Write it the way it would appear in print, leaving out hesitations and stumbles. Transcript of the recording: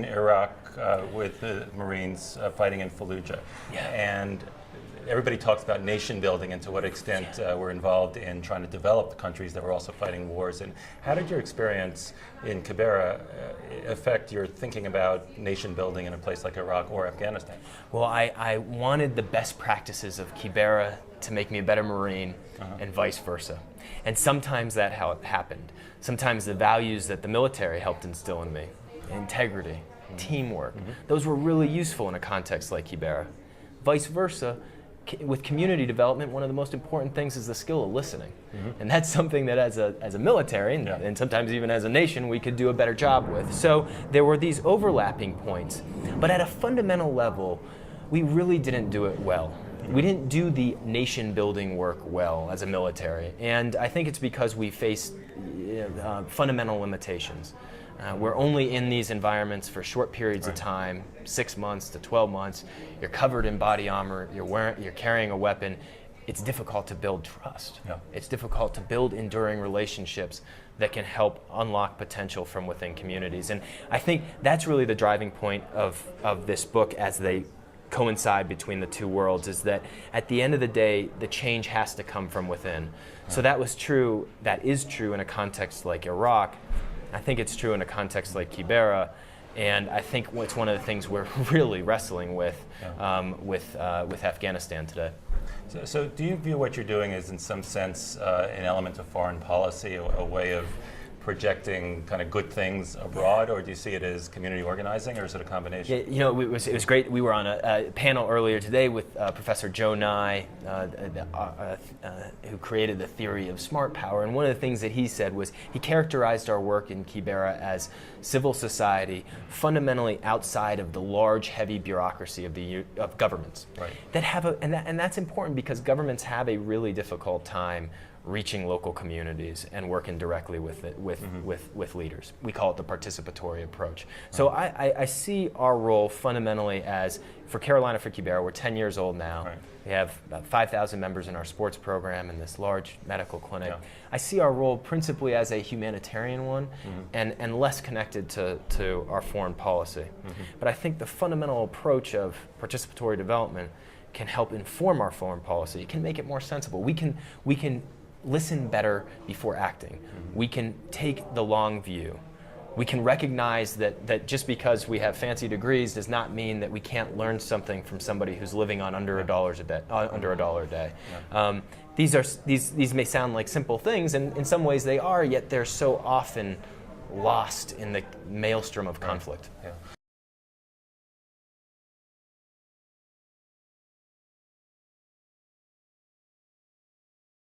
in Iraq with the Marines fighting in Fallujah. Yeah. And everybody talks about nation building and to what extent we're involved in trying to develop the countries that were also fighting wars. And how did your experience in Kibera affect your thinking about nation building in a place like Iraq or Afghanistan? Well, I wanted the best practices of Kibera to make me a better Marine and vice versa. And sometimes that happened. Sometimes the values that the military helped instill in me, integrity, teamwork, those were really useful in a context like Kibera. Vice versa, with community development, one of the most important things is the skill of listening. And that's something that as a military, and sometimes even as a nation, we could do a better job with. So there were these overlapping points. But at a fundamental level, we really didn't do it well. We didn't do the nation building work well as a military. And I think it's because we faced fundamental limitations. We're only in these environments for short periods of time, 6 months to 12 months. You're covered in body armor, you're carrying a weapon. It's difficult to build trust. It's difficult to build enduring relationships that can help unlock potential from within communities. And I think that's really the driving point of this book as they coincide between the two worlds, is that at the end of the day, the change has to come from within. So that is true in a context like Iraq. I think it's true in a context like Kibera, and I think it's one of the things we're really wrestling with Afghanistan today. So do you view what you're doing as, in some sense, an element of foreign policy, a way of projecting kind of good things abroad, or do you see it as community organizing, or is it a combination? Yeah, you know, it was great. We were on a panel earlier today with Professor Joe Nye, who created the theory of smart power, and one of the things that he said was he characterized our work in Kibera as civil society fundamentally outside of the large, heavy bureaucracy of governments. That have and that's important because governments have a really difficult time reaching local communities and working directly with leaders. We call it the participatory approach. So I see our role fundamentally as, for Carolina For Kibera, we're 10 years old now. We have about 5,000 members in our sports program and this large medical clinic. I see our role principally as a humanitarian one and less connected to our foreign policy. But I think the fundamental approach of participatory development can help inform our foreign policy. It can make it more sensible. We can listen better before acting. We can take the long view. We can recognize that just because we have fancy degrees does not mean that we can't learn something from somebody who's living on under $1 a day. These may sound like simple things, and in some ways they are, yet they're so often lost in the maelstrom of conflict.